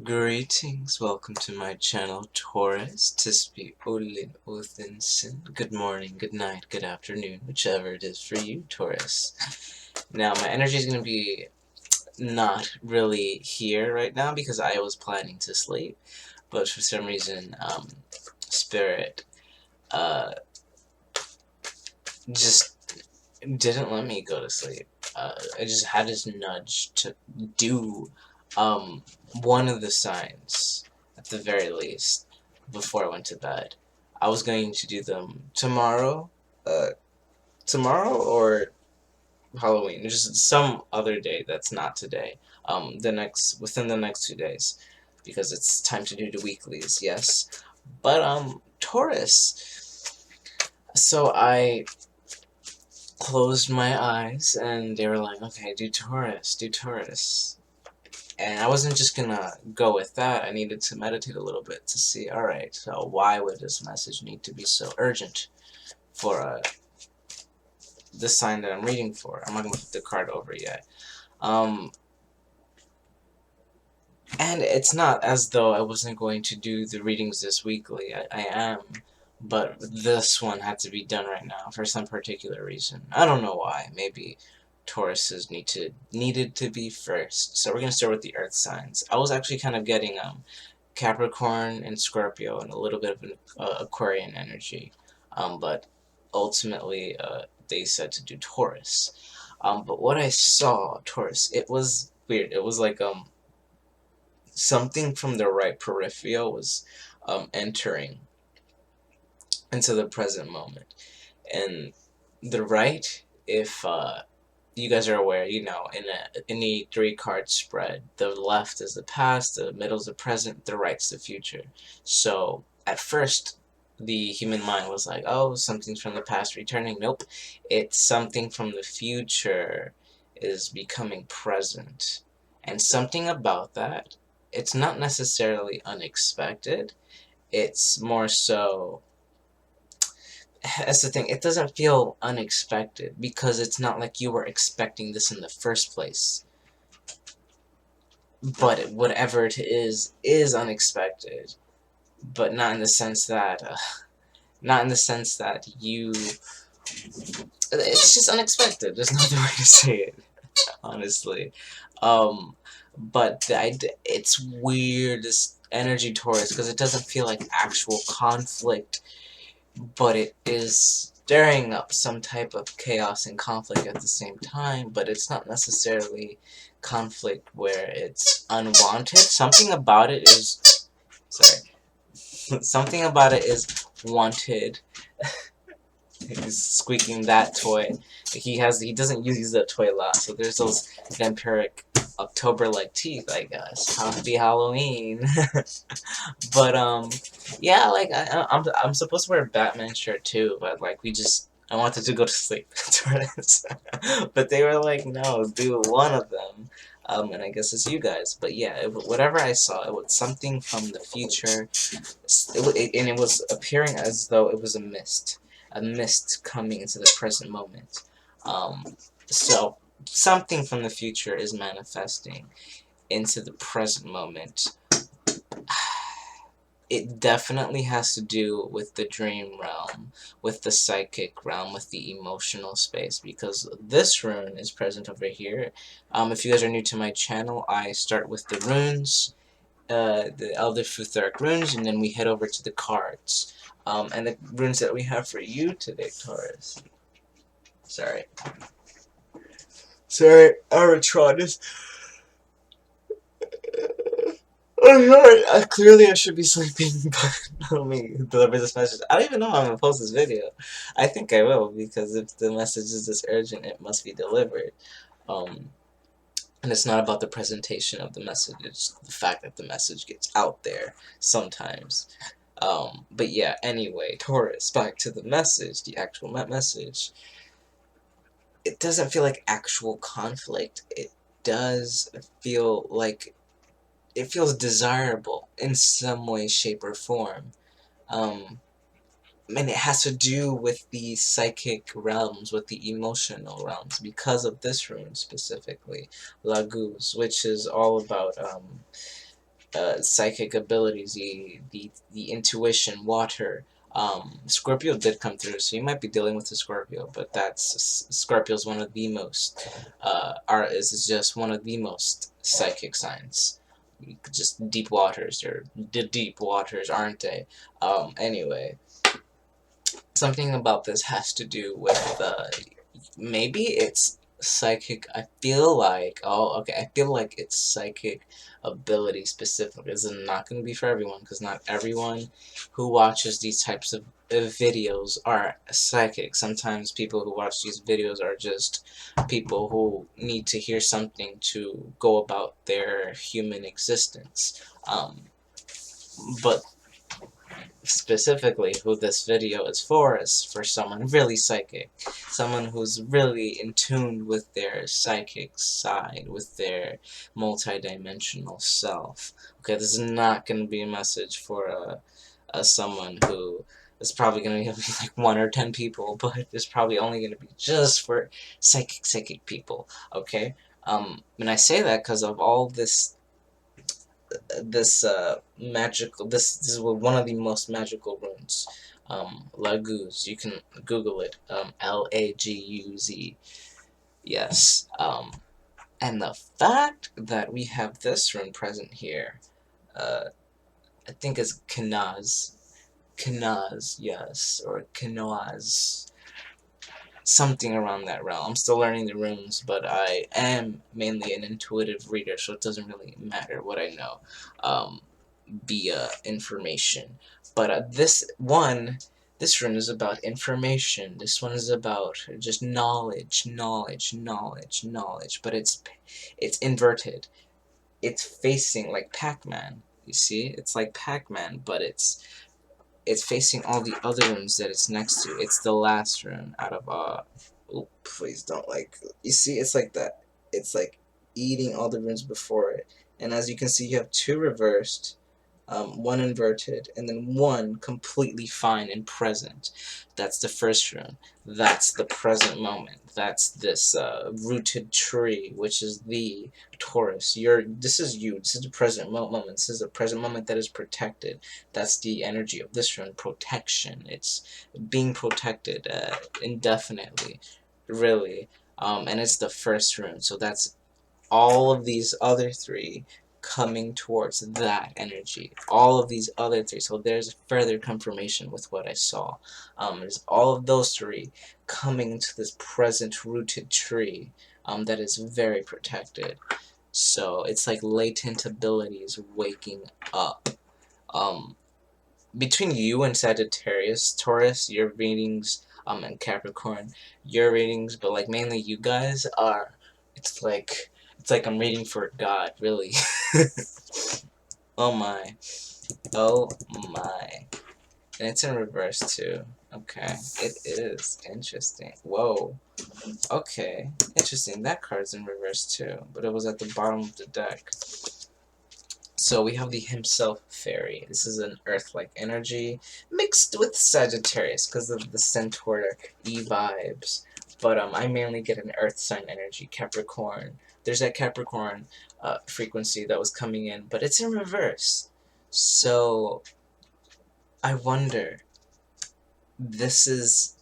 Greetings, welcome to my channel, Taurus. This be Olin Odinson. Good morning, good night, good afternoon, whichever it is for you, Taurus. Now, my energy is going to be not really here right now because I was planning to sleep, but for some reason, Spirit, just didn't let me go to sleep. I just had this nudge to do, one of the signs, at the very least, before I went to bed. I was going to do them tomorrow, uh, tomorrow or Halloween, just some other day that's not today, within the next 2 days, because it's time to do the weeklies, yes. But, Taurus, so I closed my eyes, and they were like, okay, do Taurus, do Taurus. And I wasn't just gonna go with that. I needed to meditate a little bit to see, alright, so why would this message need to be so urgent for the sign that I'm reading for? I'm not gonna flip the card over yet. And it's not as though I wasn't going to do the readings this weekly. I am. But this one had to be done right now for some particular reason. I don't know why. Maybe Tauruses needed to be first. So we're gonna start with the Earth signs. I was actually kind of getting Capricorn and Scorpio and a little bit of an Aquarian energy, but ultimately they said to do Taurus. But what I saw, Taurus, it was weird. It was like something from the right peripheral was entering into the present moment. And the right, if you guys are aware, you know, in any three-card spread, the left is the past, the middle is the present, the right's the future. So at first, the human mind was like, oh, something's from the past returning. Nope, it's something from the future is becoming present. And something about that, it's not necessarily unexpected, it's more so, that's the thing, it doesn't feel unexpected because it's not like you were expecting this in the first place. But whatever it is unexpected, but not in the sense that, you, it's just unexpected. There's no other way to say it, honestly. But it's weird, this energy Taurus, because it doesn't feel like actual conflict, but it is stirring up some type of chaos and conflict at the same time, but it's not necessarily conflict where it's unwanted. Something about it is, sorry, something about it is wanted. He's squeaking that toy. He doesn't use that toy a lot, so there's those vampiric October-like teeth, I guess. Happy Halloween. But yeah, like I'm supposed to wear a Batman shirt too, but like I wanted to go to sleep, but they were like, no, do one of them. And I guess it's you guys. But yeah, whatever I saw, it was something from the future, and it was appearing as though it was a mist coming into the present moment. So something from the future is manifesting into the present moment. It definitely has to do with the dream realm, with the psychic realm, with the emotional space, because this rune is present over here. If you guys are new to my channel, I start with the runes, the Elder Futheric runes, and then we head over to the cards. And the runes that we have for you today, Taurus. Sorry. Sorry, Aratronis. I'm sorry, clearly I should be sleeping, but let me deliver this message. I don't even know how I'm gonna post this video. I think I will, because if the message is this urgent, it must be delivered. And it's not about the presentation of the message, it's the fact that the message gets out there sometimes. But yeah, anyway, Taurus, back to the message, the actual message. It doesn't feel like actual conflict. It does feel like it feels desirable in some way, shape, or form. And it has to do with the psychic realms, with the emotional realms, because of this rune specifically, Laguz, which is all about psychic abilities, the intuition, water. Scorpio did come through, so you might be dealing with a Scorpio, but Scorpio's one of the most, is just one of the most psychic signs. Just deep waters, or the deep waters, aren't they? Anyway, something about this has to do with, maybe it's psychic. I feel like, oh, okay, I feel like it's psychic ability specific. This is not going to be for everyone, because not everyone who watches these types of videos are psychic. Sometimes people who watch these videos are just people who need to hear something to go about their human existence. But specifically who this video is for someone really psychic, someone who's really in tune with their psychic side, with their multi-dimensional self. Okay, this is not going to be a message for someone who is probably going to be like 1 or 10 people, but it's probably only going to be just for psychic people, okay? And I say that because of all this magical, this is one of the most magical runes, Laguz. You can Google it, Laguz. Yes. And the fact that we have this rune present here, I think it's Kanaz, yes, or Kanoaz, something around that realm. I'm still learning the runes, but I am mainly an intuitive reader, so it doesn't really matter what I know via information. But this rune is about information. This one is about just knowledge, but it's inverted. It's facing like Pac-Man. You see? It's like Pac-Man, but it's facing all the other runes that it's next to. It's the last rune out of oh, please don't, like, you see, it's like that. It's like eating all the runes before it. And as you can see, you have 2 reversed, 1 inverted, and then 1 completely fine and present. That's the first rune. That's the present moment. That's this rooted tree, which is the Taurus. This is you. This is the present moment. This is a present moment that is protected. That's the energy of this rune, protection. It's being protected indefinitely, really. And it's the first rune, so that's all of these other 3 coming towards that energy. All of these other 3. So there's further confirmation with what I saw. There's all of those 3 coming into this present rooted tree that is very protected. So it's like latent abilities waking up. Between you and Sagittarius, Taurus, your readings, and Capricorn, your readings, but like mainly you guys are, it's like I'm reading for God, really. Oh my. Oh my. And it's in reverse too. Okay. It is interesting. Whoa. Okay. Interesting. That card's in reverse too, but it was at the bottom of the deck. So we have the Himself Fairy. This is an Earth-like energy mixed with Sagittarius because of the Centaur E vibes. But I mainly get an Earth sign energy, Capricorn. There's that Capricorn frequency that was coming in, but it's in reverse. So I wonder, this is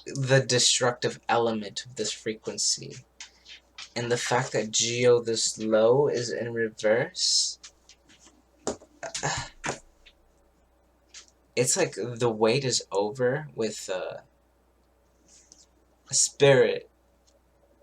the destructive element of this frequency. And the fact that Geo this low is in reverse, it's like the wait is over with Spirit.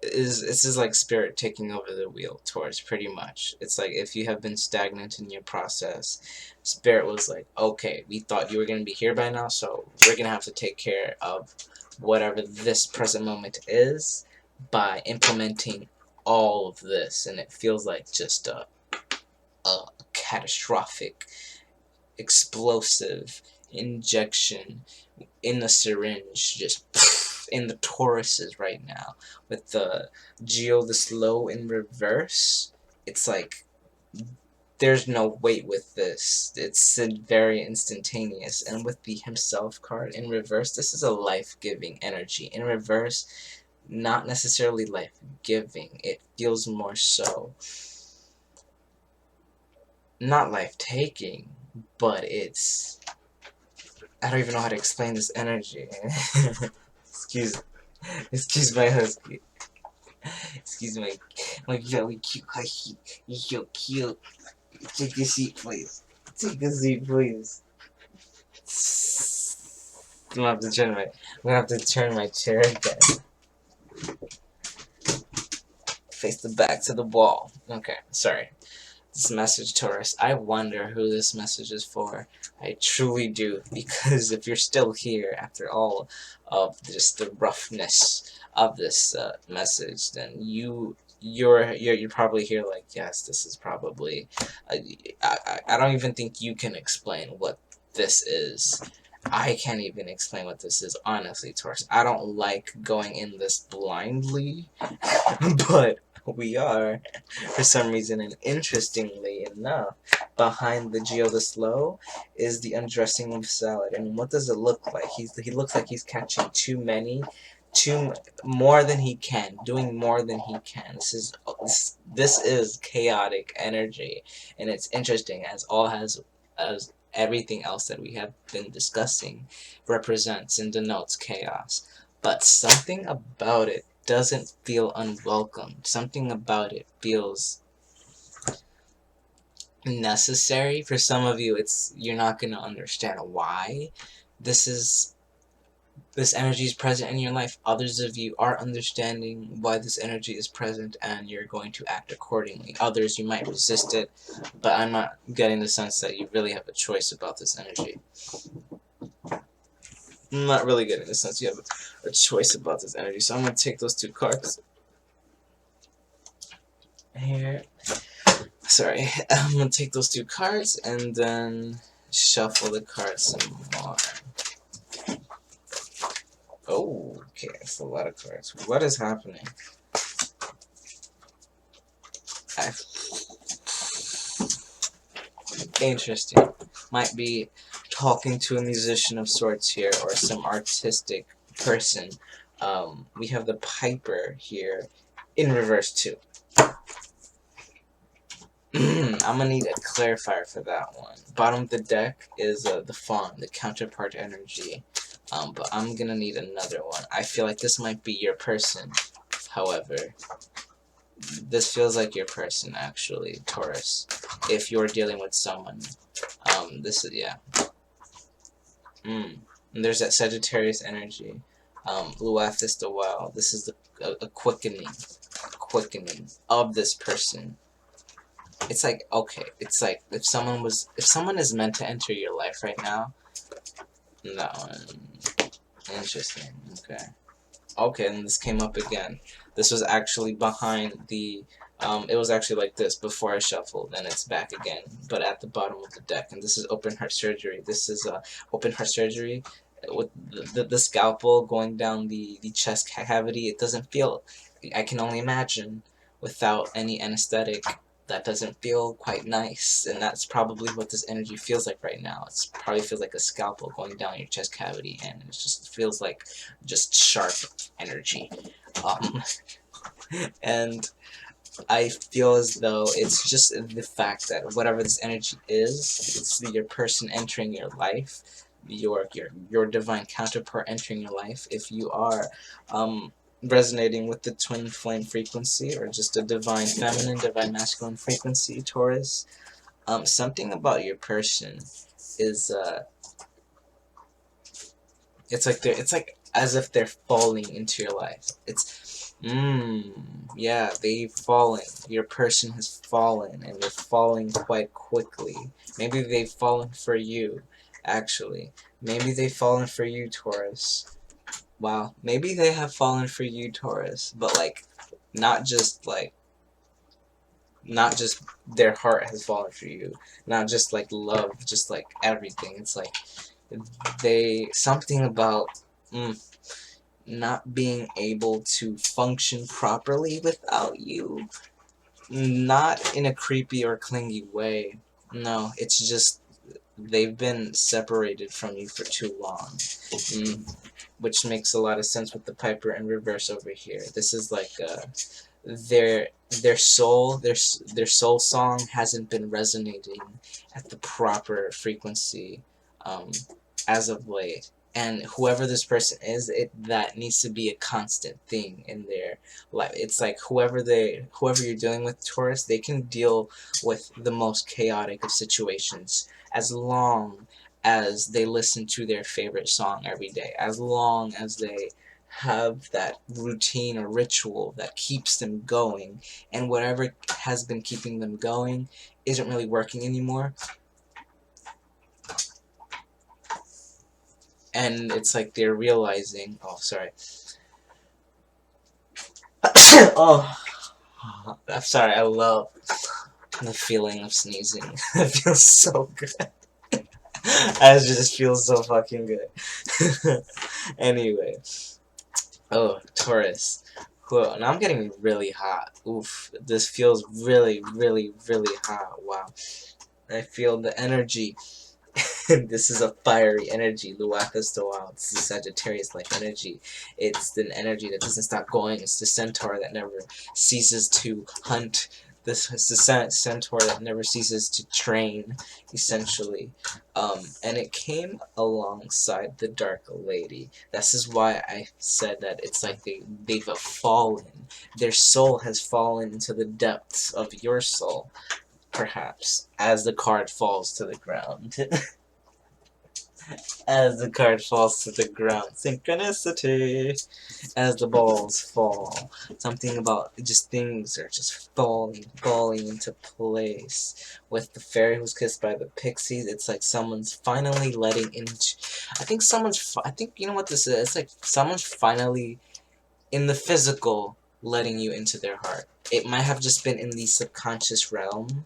This is like Spirit taking over the wheel towards, pretty much. It's like if you have been stagnant in your process, Spirit was like, okay, we thought you were going to be here by now, so we're going to have to take care of whatever this present moment is by implementing all of this. And it feels like just a catastrophic, explosive injection in the syringe, just in the Tauruses right now. With the Geo this low in reverse, it's like there's no wait with this. It's very instantaneous. And with the Himself card in reverse, this is a life-giving energy. In reverse, not necessarily life-giving. It feels more so not life-taking, but it's... I don't even know how to explain this energy. Excuse my husky. Excuse my very cute husky. You're so cute. Take a seat, please. Take a seat, please. I'm gonna have to turn my chair again. Face the back to the wall. Okay, sorry. This message, Taurus. I wonder who this message is for. I truly do, because if you're still here after all of just the roughness of this message, then you're probably here like, yes, this is probably. I don't even think you can explain what this is. I can't even explain what this is, honestly, Taurus. I don't like going in this blindly, but we are, for some reason, and interestingly enough, behind the Geo the Slow is the undressing of Salad. And what does it look like? He looks like he's catching more than he can, doing more than he can. This is chaotic energy, and it's interesting as everything else that we have been discussing represents and denotes chaos. But something about it doesn't feel unwelcome. Something about it feels necessary. For some of you, you're not going to understand why this energy is present in your life. Others of you are understanding why this energy is present, and you're going to act accordingly. Others, you might resist it, but I'm not getting the sense that you really have a choice about this energy. I'm not really getting the sense you have a choice about this energy, so I'm going to take those two cards here. Sorry, I'm going to take those two cards and then shuffle the cards some more. Oh, okay, that's a lot of cards. What is happening? Interesting. Might be talking to a musician of sorts here, or some artistic person. We have the Piper here, in reverse too. I'm gonna need a clarifier for that one. Bottom of the deck is the Fawn, the counterpart energy. But I'm gonna need another one. I feel like this might be your person, however. This feels like your person, actually, Taurus. If you're dealing with someone. This is, yeah. And there's that Sagittarius energy. Luathis the Wild. This is a quickening of this person. It's like, okay, it's like if someone is meant to enter your life right now. That one. Interesting. Okay. Okay, and this came up again. This was actually behind the, it was actually like this before I shuffled, and it's back again, but at the bottom of the deck. And this is open heart surgery. This is open heart surgery with the scalpel going down the chest cavity. It doesn't feel, I can only imagine, without any anesthetic, that doesn't feel quite nice, and that's probably what this energy feels like right now. It probably feels like a scalpel going down your chest cavity, and it just feels like just sharp energy. And I feel as though it's just the fact that whatever this energy is, it's your person entering your life, your divine counterpart entering your life. If you are resonating with the twin flame frequency, or just a divine feminine, divine masculine frequency, Taurus, something about your person is it's like as if they're falling into your life. It's yeah, they've fallen. Your person has fallen, and they're falling quite quickly. Maybe they've fallen for you, actually. Maybe they've fallen for you, Taurus. Wow, maybe they have fallen for you, Taurus, but like, not just their heart has fallen for you, not just like love, just like everything. It's like something about not being able to function properly without you. Not in a creepy or clingy way. No, it's just they've been separated from you for too long. Which makes a lot of sense with the Piper in reverse over here. This is like their soul song hasn't been resonating at the proper frequency um, as of late. And whoever this person is, that needs to be a constant thing in their life. It's like whoever you're dealing with, Taurus, they can deal with the most chaotic of situations as long as they listen to their favorite song every day, as long as they have that routine or ritual that keeps them going, and whatever has been keeping them going isn't really working anymore, and it's like they're realizing, oh sorry, oh, I'm sorry, I love the feeling of sneezing. It feels so good. I just feel so fucking good. Anyway, oh, Taurus. Cool. Now I'm getting really hot. Oof. This feels really, really, really hot. Wow. I feel the energy. This is a fiery energy. Luathas to Wild. This is Sagittarius-like energy. It's the energy that doesn't stop going. It's the centaur that never ceases to hunt. This is the centaur that never ceases to train, essentially. And it came alongside the Dark Lady. This is why I said that it's like they've fallen. Their soul has fallen into the depths of your soul, perhaps, as the card falls to the ground. As the card falls to the ground. Synchronicity! As the balls fall. Something about just things are just falling into place. With the fairy who's kissed by the pixies, it's like someone's finally letting into. I think you know what this is? It's like someone's finally, in the physical, letting you into their heart. It might have just been in the subconscious realm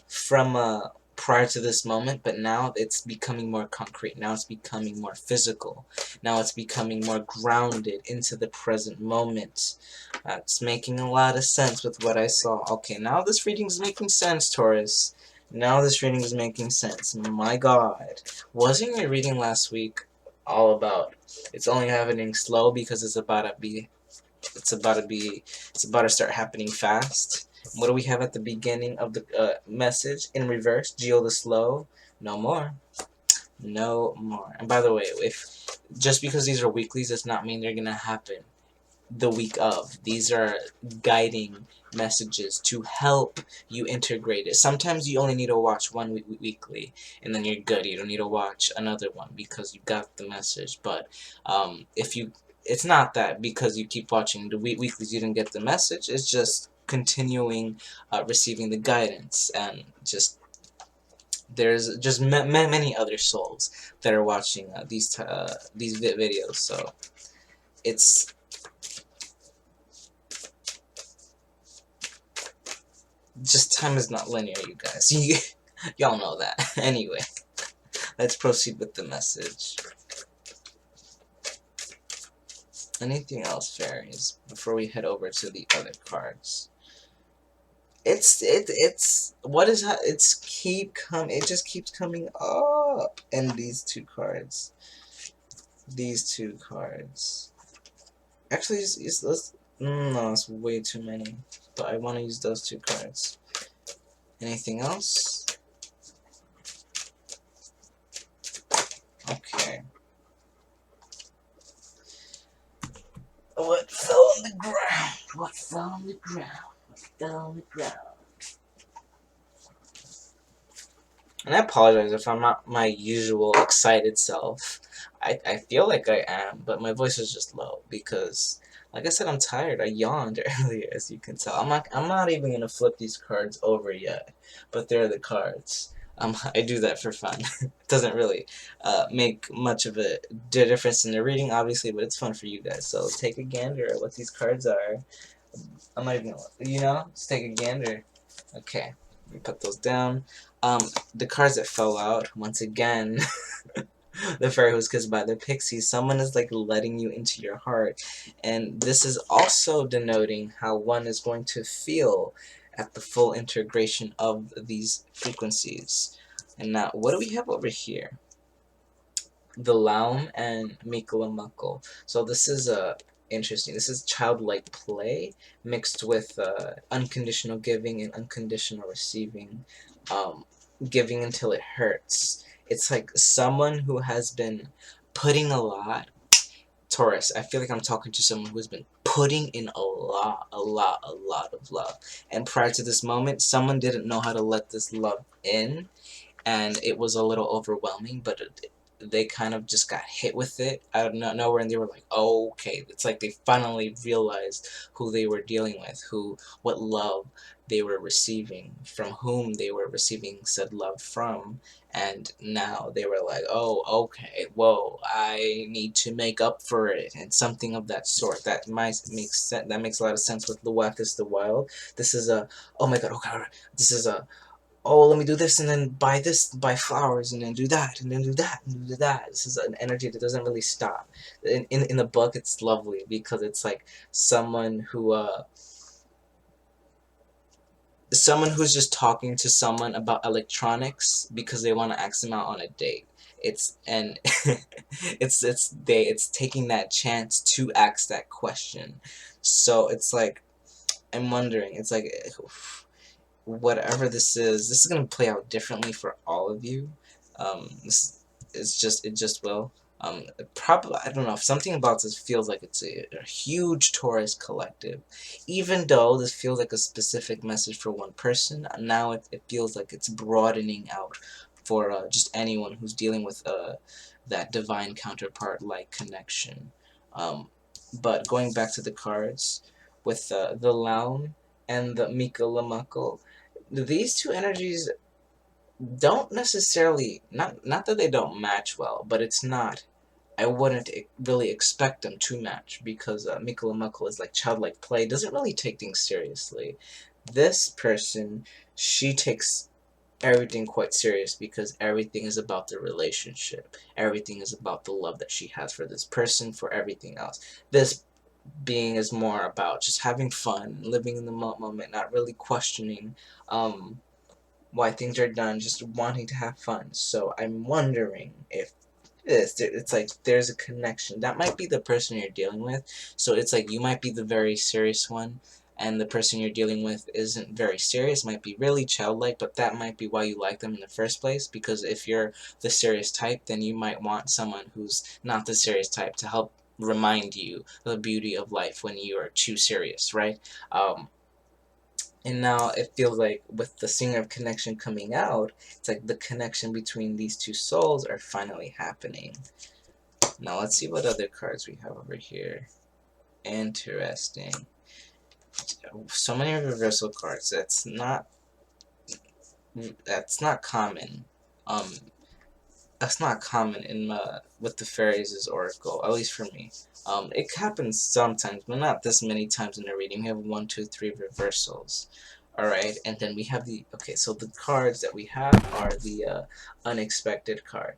from prior to this moment, but now it's becoming more concrete. Now it's becoming more physical. Now it's becoming more grounded into the present moment. It's making a lot of sense with what I saw. Okay, now this reading is making sense, Taurus. Now this reading is making sense. My God. Wasn't your reading last week all about it's only happening slow because it's about to start happening fast? What do we have at the beginning of the message in reverse? Geo the Slow. No more. No more. And by the way, if just because these are weeklies does not mean they're gonna happen the week of. These are guiding messages to help you integrate it. Sometimes you only need to watch one weekly and then you're good. You don't need to watch another one because you got the message. But if you, it's not that because you keep watching the weeklies you didn't get the message. It's just continuing receiving the guidance, and just there's just many other souls that are watching these videos. So it's just time is not linear, you guys. Y'all know that. Anyway, let's proceed with the message. Anything else, fairies, before we head over to the other cards? It's what is it just keeps coming up, and these two cards. Actually, let's no, it's way too many. But I want to use those two cards. Anything else? Okay. What fell on the ground? What fell on the ground? What fell on the ground? And I apologize if I'm not my usual excited self. I feel like I am, but my voice is just low because, like I said, I'm tired. I yawned earlier, as you can tell. I'm not even gonna flip these cards over yet, but they're the cards. I do that for fun. It doesn't really make much of a difference in the reading, obviously, but it's fun for you guys. So take a gander at what these cards are. I'm not even gonna, just take a gander. Okay, let me put those down. The cards that fell out, once again, the fairy who's kissed by the pixies. Someone is like letting you into your heart, and this is also denoting how one is going to feel at the full integration of these frequencies. And now, what do we have over here? The Laum and Mikalamuckle. So this is interesting. This is childlike play mixed with unconditional giving and unconditional receiving. Giving until it hurts. It's like someone who has been putting a lot. Taurus, I feel like I'm talking to someone who has been putting in a lot of love. And prior to this moment, someone didn't know how to let this love in, and it was a little overwhelming, but they kind of just got hit with it out of nowhere, and they were like, oh, okay. It's like they finally realized who they were dealing with, what love they were receiving, from whom they were receiving said love from, and now they were like, oh, okay, whoa, I need to make up for it, and something of that sort. That might make sense. That makes a lot of sense with the Wack is the Wild. This is a, oh my god, okay, this is a, oh, let me do this and then buy this, buy flowers and then do that and then do that and do that. This is an energy that doesn't really stop. In the book, it's lovely because it's like someone who's just talking to someone about electronics because they want to ask them out on a date. It's and it's taking that chance to ask that question. So it's like I'm wondering. It's like whatever this is going to play out differently for all of you. It just will. Probably, I don't know, if something about this feels like it's a huge Taurus collective. Even though this feels like a specific message for one person, now it feels like it's broadening out for just anyone who's dealing with that divine counterpart-like connection. But going back to the cards, with the Laun and the Mikalamako, these two energies don't necessarily, not that they don't match well, but it's not, I wouldn't really expect them to match, because Mikalamako is like childlike play, doesn't really take things seriously. This person, she takes everything quite serious because everything is about the relationship. Everything is about the love that she has for this person, for everything else. This being is more about just having fun, living in the moment, not really questioning why things are done, just wanting to have fun. So I'm wondering if it's like there's a connection. That might be the person you're dealing with. So it's like you might be the very serious one, and the person you're dealing with isn't very serious, might be really childlike, but that might be why you like them in the first place, because if you're the serious type, then you might want someone who's not the serious type to help remind you the beauty of life when you are too serious, right? And now it feels like with the Singer of Connection coming out, it's like the connection between these two souls are finally happening. Now let's see what other cards we have over here. Interesting. So many reversal cards. That's not common. Um, that's not common in with the fairies' oracle, at least for me. It happens sometimes, but not this many times in a reading. We have 1, 2, 3 reversals. Alright, and then we have okay, so the cards that we have are the unexpected card.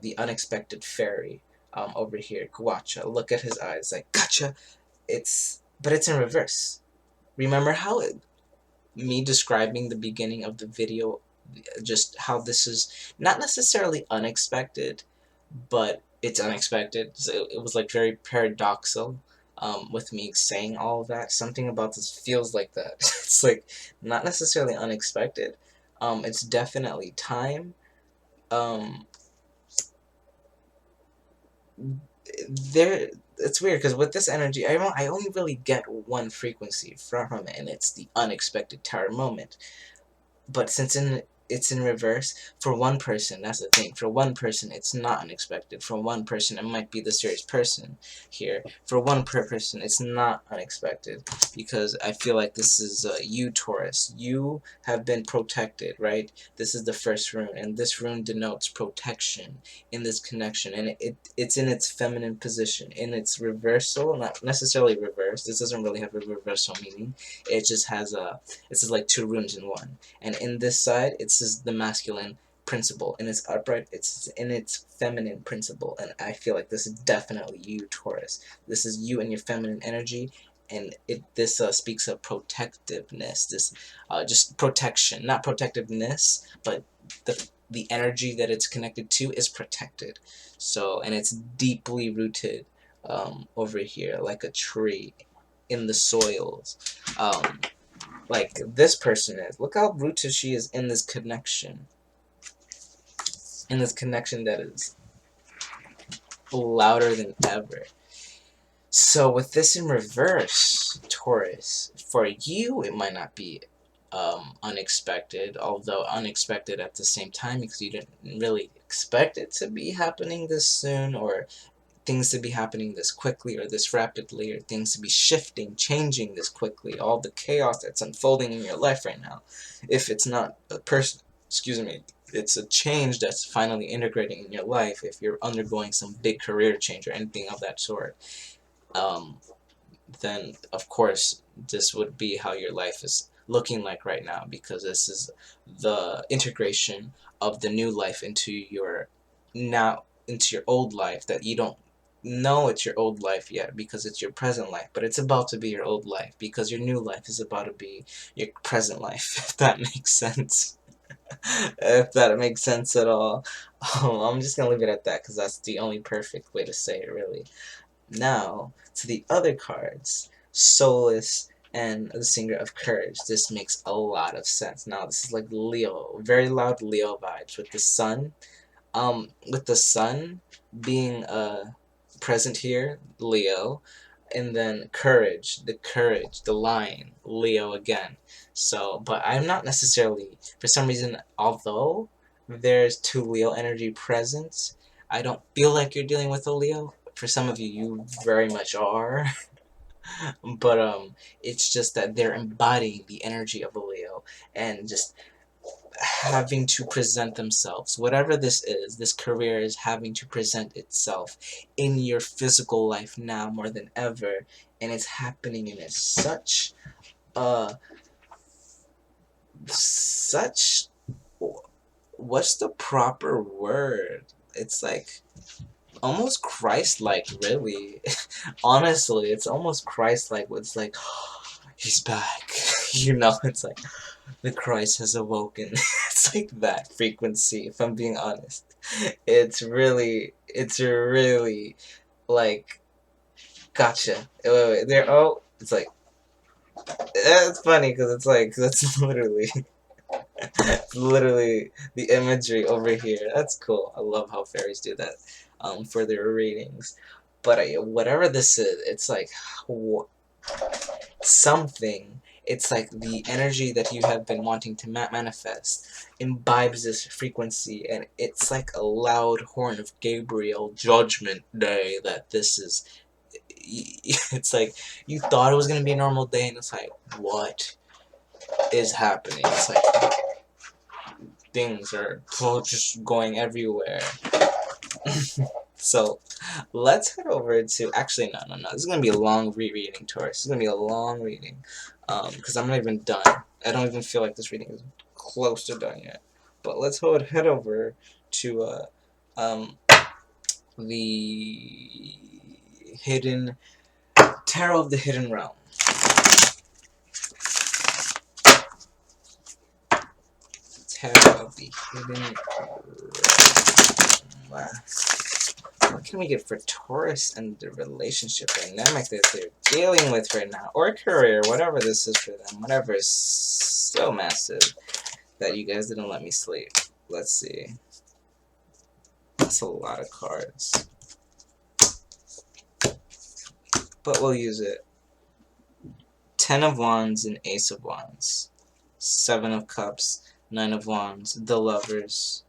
The unexpected fairy over here, Guacha. Look at his eyes, like, gotcha! But it's in reverse. Remember how me describing the beginning of the video, just how this is not necessarily unexpected, but it's unexpected. So it was like very paradoxical with me saying all of that. Something about this feels like that. It's like not necessarily unexpected. It's definitely time. Um, it's weird because with this energy, I only really get one frequency from it, and it's the unexpected tower moment. But since it's in reverse, for one person, that's the thing. For one person, it's not unexpected. For one person, it might be the serious person here. For one person, it's not unexpected, because I feel like this is you, Taurus. You have been protected, right? This is the first rune, and this rune denotes protection in this connection, and it's in its feminine position. In its reversal, not necessarily reverse. This doesn't really have a reversal meaning. It just has this is like two runes in one. And in this side, it says the masculine principle. In its upright, it's in its feminine principle. And I feel like this is definitely you, Taurus. This is you and your feminine energy. And this speaks of protectiveness. This just protection, not protectiveness, but the energy that it's connected to is protected. So, and it's deeply rooted over here, like a tree in the soils. Like this person is. Look how rooted she is in this connection. In this connection that is louder than ever. So with this in reverse, Taurus, for you it might not be unexpected, although unexpected at the same time because you didn't really expect it to be happening this soon, or things to be happening this quickly or this rapidly, or things to be shifting, changing this quickly, all the chaos that's unfolding in your life right now. If it's not a person, excuse me, it's a change that's finally integrating in your life, if you're undergoing some big career change or anything of that sort, um, then of course this would be how your life is looking like right now, because this is the integration of the new life into your old life that you don't know it's your old life yet because it's your present life, but it's about to be your old life because your new life is about to be your present life, if that makes sense. If that makes sense at all. I'm just gonna leave it at that because that's the only perfect way to say it, really. Now, to the other cards, Solace and the Singer of Courage. This makes a lot of sense. Now, this is like Leo, very loud Leo vibes with the sun. With the sun being present here, Leo, and then courage, the lion, Leo again. So, but I'm not necessarily, for some reason, although there's two Leo energy present, I don't feel like you're dealing with a Leo. For some of you, you very much are. But it's just that they're embodying the energy of a Leo and just having to present themselves. Whatever this is, this career is having to present itself in your physical life now more than ever, and it's happening in uh such what's the proper word? It's like almost Christ-like, really. Honestly, it's almost Christ-like. It's like, he's back. You know, it's like, the Christ has awoken. It's like that frequency, if I'm being honest. It's really, like, gotcha. Wait, there, oh, it's like, it's funny, because it's like, that's literally the imagery over here. That's cool. I love how fairies do that, for their readings. But whatever this is, it's like, something. It's like the energy that you have been wanting to manifest imbibes this frequency, and it's like a loud horn of Gabriel Judgment Day that this is. It's like you thought it was gonna be a normal day, and it's like, what is happening? It's like things are just going everywhere. So let's head over to, actually no, this is gonna be a long rereading tour. This is gonna be a long reading, because I'm not even done. I don't even feel like this reading is close to done yet. But let's head over to the hidden Tarot of the Hidden Realm. Tarot of the Hidden Realm. What can we get for Taurus and the relationship dynamic that they're dealing with right now? Or career, whatever this is for them. Whatever is so massive that you guys didn't let me sleep. Let's see. That's a lot of cards. But we'll use it. 10 of Wands and Ace of Wands. 7 of Cups, 9 of Wands, the Lovers.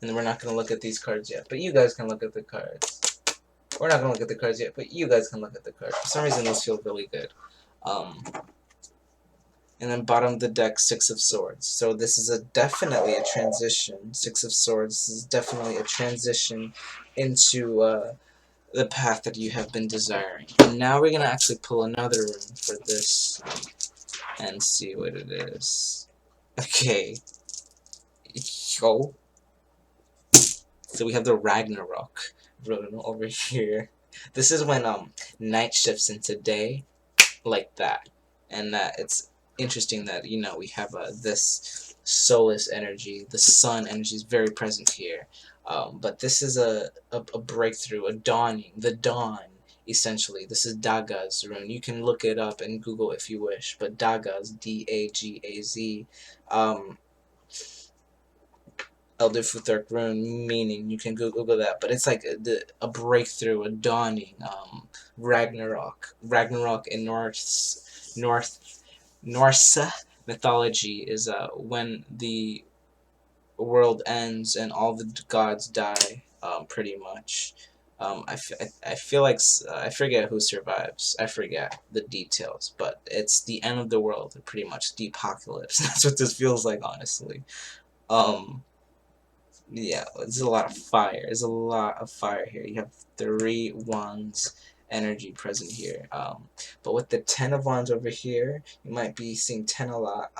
And we're not going to look at these cards yet, but you guys can look at the cards. We're not going to look at the cards yet, but you guys can look at the cards. For some reason, those feel really good. And then bottom of the deck, 6 of Swords. So this is definitely a transition. 6 of Swords. This is definitely a transition into the path that you have been desiring. And now we're going to actually pull another room for this and see what it is. Okay. Yo. So we have the Ragnarok rune over here. This is when night shifts into day, like that, and that it's interesting that, you know, we have this soulless energy. The sun energy is very present here. But this is a breakthrough, a dawning, the dawn, essentially. This is Daga's rune. You can look it up and Google if you wish, but Daga's, D-A-G-A-Z, Elder Futhark rune meaning. You can Google that, but it's like a breakthrough, a dawning. Ragnarok. Ragnarok in Norse mythology is when the world ends and all the gods die, pretty much. I feel like I forget who survives. I forget the details, but it's the end of the world, pretty much the apocalypse. That's what this feels like, honestly. Um, yeah, there's a lot of fire. There's a lot of fire here. You have 3 wands energy present here. But with the 10 of wands over here, you might be seeing 10 a lot.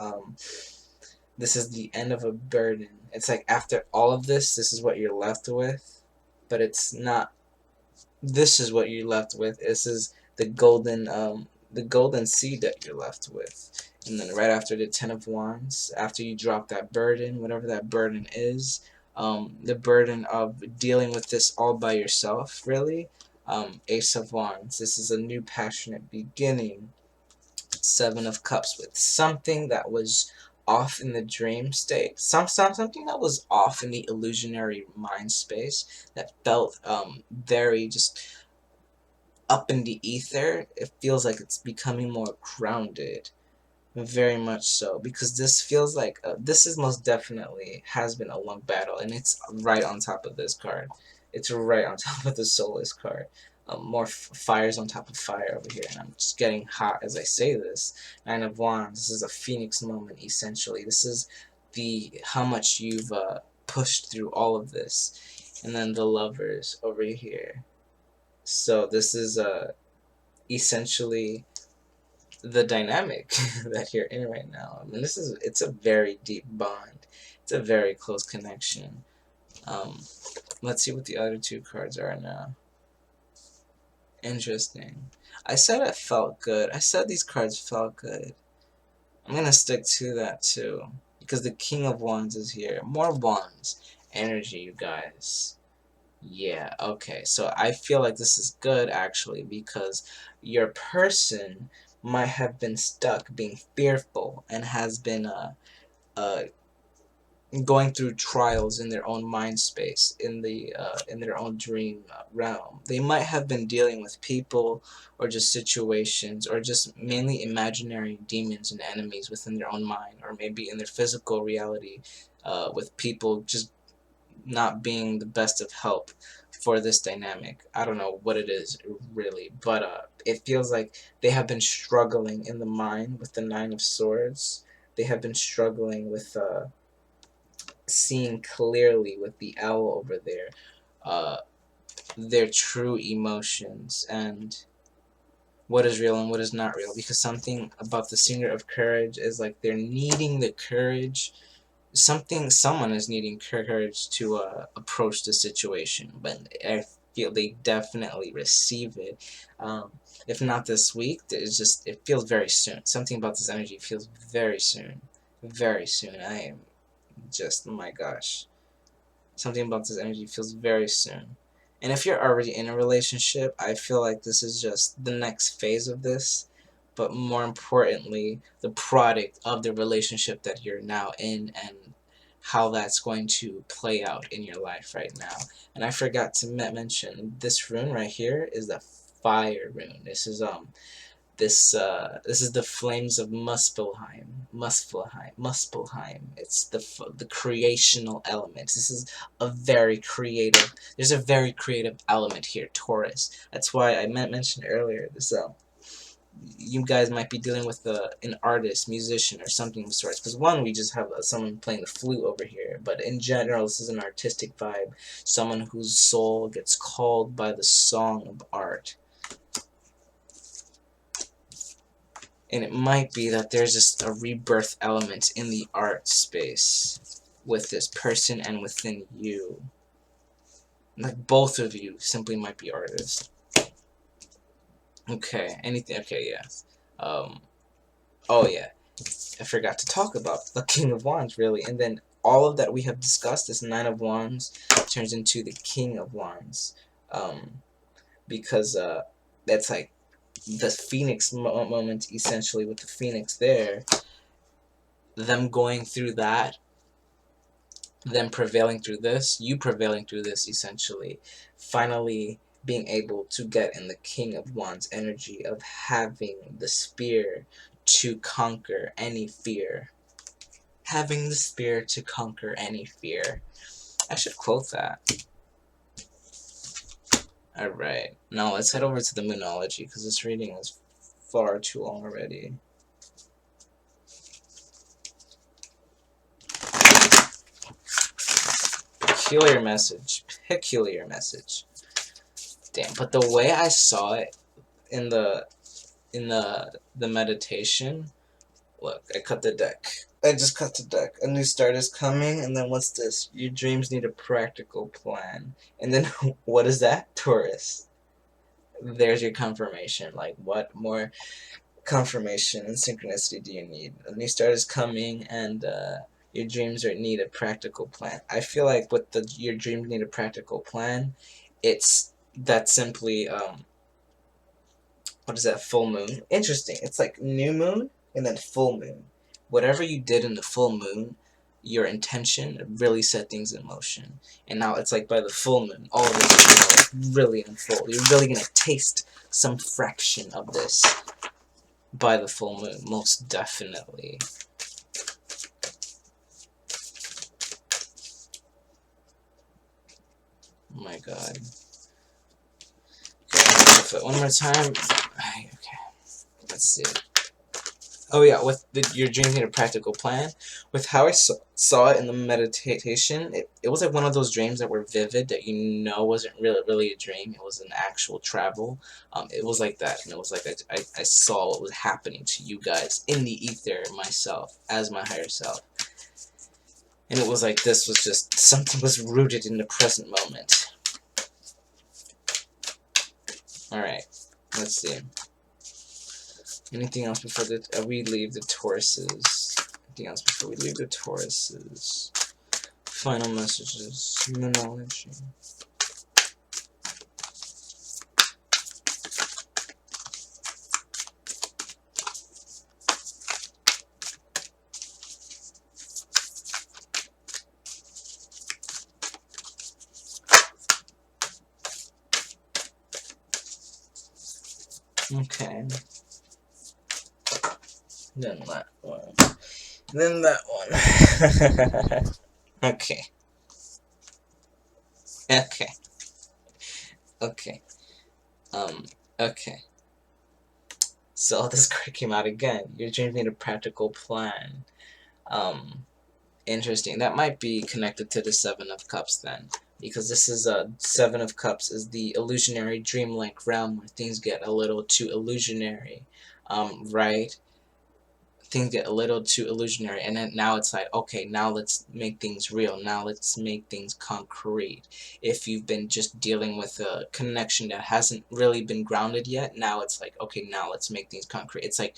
This is the end of a burden. It's like after all of this is what you're left with, but it's not. This is what you're left with. This is the golden seed that you're left with. And then right after the 10 of wands, after you drop that burden, whatever that burden is, the burden of dealing with this all by yourself, really. Ace of wands. This is a new passionate beginning. 7 of cups with something that was off in the dream state, something that was off in the illusionary mind space that felt very just up in the ether. It feels like it's becoming more grounded, very much so, because this feels like this is most definitely has been a long battle, and it's right on top of this card. It's right on top of the soulless card. More fires on top of fire over here, and I'm just getting hot as I say this. 9 of wands. This is a phoenix moment, essentially. This is the how much you've pushed through all of this, and then the lovers over here. So this is essentially the dynamic that you're in right now. I mean, it's a very deep bond. It's a very close connection. Um, let's see what the other 2 cards are now. Interesting. I said it felt good. I said these cards felt good. I'm gonna stick to that too, because the King of Wands is here. More wands energy, you guys. Yeah, okay. So I feel like this is good actually, because your person might have been stuck being fearful and has been uh going through trials in their own mind space, in their own dream realm. They might have been dealing with people or just situations or just mainly imaginary demons and enemies within their own mind, or maybe in their physical reality, with people just not being the best of help for this dynamic. I don't know what it is really, but it feels like they have been struggling in the mind with the 9 of swords. They have been struggling with seeing clearly with the owl over there, uh, their true emotions and what is real and what is not real. Because something about the singer of courage is like they're needing the courage. Someone is needing courage to approach the situation, but I feel they definitely receive it. Um, if not this week, it feels very soon. Something about this energy feels very soon, very soon. I am just, oh my gosh, something about this energy feels very soon. And if you're already in a relationship, I feel like this is just the next phase of this, but more importantly, the product of the relationship that you're now in and how that's going to play out in your life right now. And I forgot to mention, this rune right here is the fire rune. This is the flames of Muspelheim. It's the creational element. This is a very creative. There's a very creative element here, Taurus. That's why I mentioned earlier. You guys might be dealing with an artist, musician, or something of sorts. Because one, we just have someone playing the flute over here, but in general, this is an artistic vibe. Someone whose soul gets called by the song of art. And it might be that there's just a rebirth element in the art space with this person and within you. Like both of you simply might be artists. Okay, anything, okay, yes. Oh yeah. I forgot to talk about the King of Wands, really. And then all of that we have discussed, this Nine of Wands, turns into the King of Wands. Because that's like the Phoenix moment, essentially, with the Phoenix there. Them going through that, them prevailing through this, you prevailing through this, essentially. Finally being able to get in the King of Wands energy of having the spear to conquer any fear. Having the spear to conquer any fear. I should quote that. Alright, now let's head over to the Moonology, because this reading is far too long already. Peculiar message. Peculiar message. Damn, but the way I saw it in the meditation, look, I cut the deck. I just cut the deck. A new start is coming, and then what's this? Your dreams need a practical plan. And then what is that? Taurus. There's your confirmation. Like, what more confirmation and synchronicity do you need? A new start is coming, and your dreams need a practical plan. I feel like with your dreams need a practical plan, it's that simply what is that, full moon? Interesting. It's like new moon and then full moon. Whatever you did in the full moon, your intention really set things in motion. And now it's like by the full moon, all of this is gonna really unfold. You're really gonna taste some fraction of this by the full moon, most definitely. Oh my god. Okay, one more time. Okay, let's see. Oh yeah, with your dreams need a practical plan. With how I saw it in the meditation, it was like one of those dreams that were vivid, that you know wasn't really a dream. It was an actual travel. It was like that, and it was like I saw what was happening to you guys in the ether myself, as my higher self. And it was like this was just, something was rooted in the present moment. Alright, let's see. Anything else before we leave the Tauruses? Anything else before we leave the Tauruses? Final messages. Moonology. Okay. Then that one. Then that one. Okay. Okay. Okay. Okay. So this card came out again. Your dreams need a practical plan. Interesting. That might be connected to the Seven of Cups then. Because this is Seven of Cups is the illusionary dreamlike realm where things get a little too illusionary. Right? Things get a little too illusionary, and then now it's like, okay, now let's make things real, now let's make things concrete. If you've been just dealing with a connection that hasn't really been grounded yet, now it's like, okay, now let's make things concrete. It's like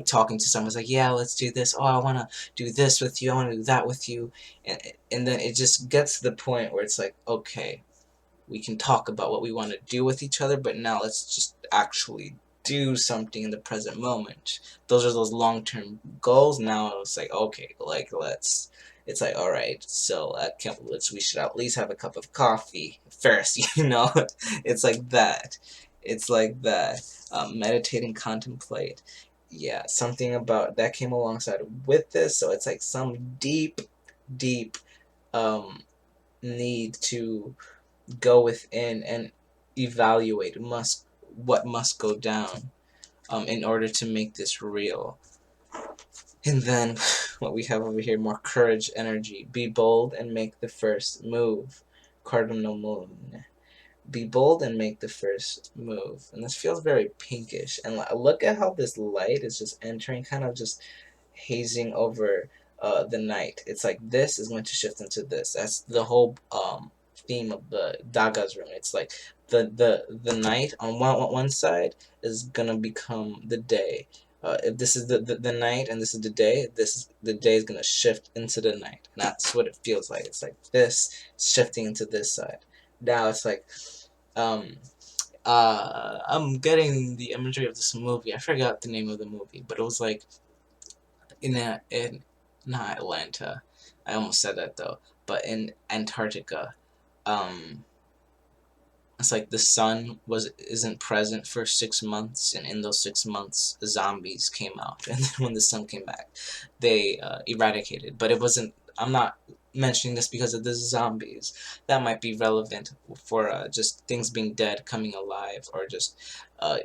talking to someone. It's like, yeah, let's do this. Oh, I want to do this with you, I want to do that with you. And then it just gets to the point where it's like, okay, we can talk about what we want to do with each other, but now let's just actually do something in the present moment. Those are those long-term goals. Now it's like, okay, like it's like, all right, so we should at least have a cup of coffee first, you know. It's like that. It's like that. Meditate and contemplate. Yeah, something about that came alongside with this, so it's like some deep need to go within and evaluate what must go down in order to make this real. And then what we have over here, more courage energy. Be bold and make the first move. Cardinal moon. Be bold and make the first move. And this feels very pinkish. And look at how this light is just entering, kind of just hazing over the night. It's like this is going to shift into this. That's the whole theme of the Daga's room. It's like the night on one side is gonna become the day. If this is the night and this is the day, the day is gonna shift into the night. And that's what it feels like. It's like this shifting into this side. Now it's like, um, I'm getting the imagery of this movie. I forgot the name of the movie, but it was like in not Atlanta. I almost said that though, but in Antarctica. Um, it's like the sun isn't present for 6 months, and in those 6 months, the zombies came out, and then when the sun came back, they eradicated. But it wasn't. I'm not mentioning this because of the zombies. That might be relevant for just things being dead coming alive, or just uh,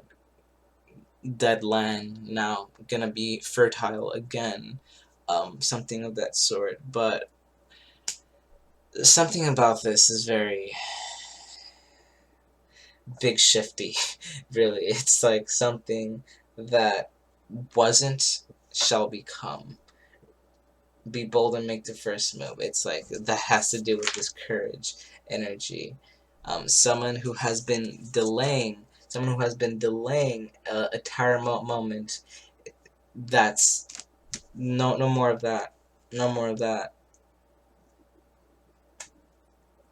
dead land now gonna be fertile again, something of that sort. But something about this is very big shifty. Really, it's like something that wasn't shall become. Be bold and make the first move. It's like that has to do with this courage energy. Someone who has been delaying, a tire moment. That's no more of that. No more of that.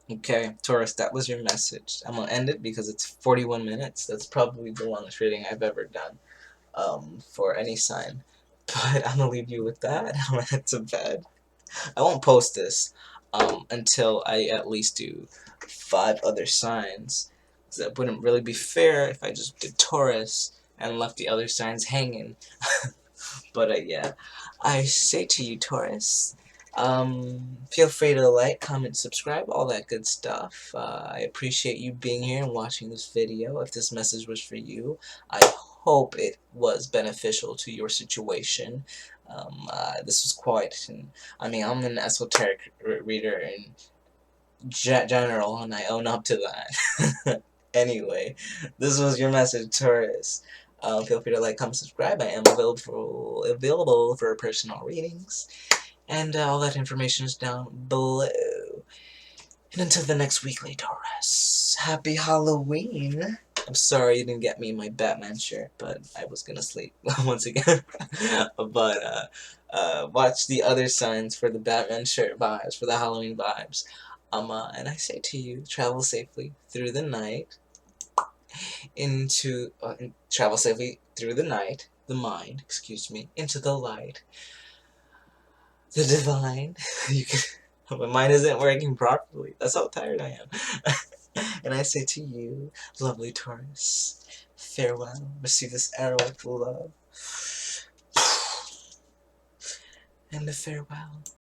Okay, Taurus, that was your message. I'm gonna end it because it's 41 minutes. That's probably the longest reading I've ever done. For any sign. But I'm gonna leave you with that. I'm gonna head to bed. I won't post this until I at least do 5 other signs. Because that wouldn't really be fair if I just did Taurus and left the other signs hanging. But yeah, I say to you, Taurus, feel free to like, comment, subscribe, all that good stuff. I appreciate you being here and watching this video. If this message was for you, I hope it was beneficial to your situation. This was quite, I mean, I'm an esoteric reader in general, and I own up to that. Anyway, this was your message, Taurus. Feel free to like, comment, subscribe. I am available for personal readings, and all that information is down below. And until the next weekly, Taurus, happy Halloween. I'm sorry you didn't get me my Batman shirt, but I was gonna sleep once again. But watch the other signs for the Batman shirt vibes, for the Halloween vibes. And I say to you, travel safely through the night. Travel safely through the night, the mind, excuse me, into the light, the divine. You can, my mind isn't working properly. That's how tired I am. And I say to you, lovely Taurus, farewell. Receive this arrow with love, and a farewell.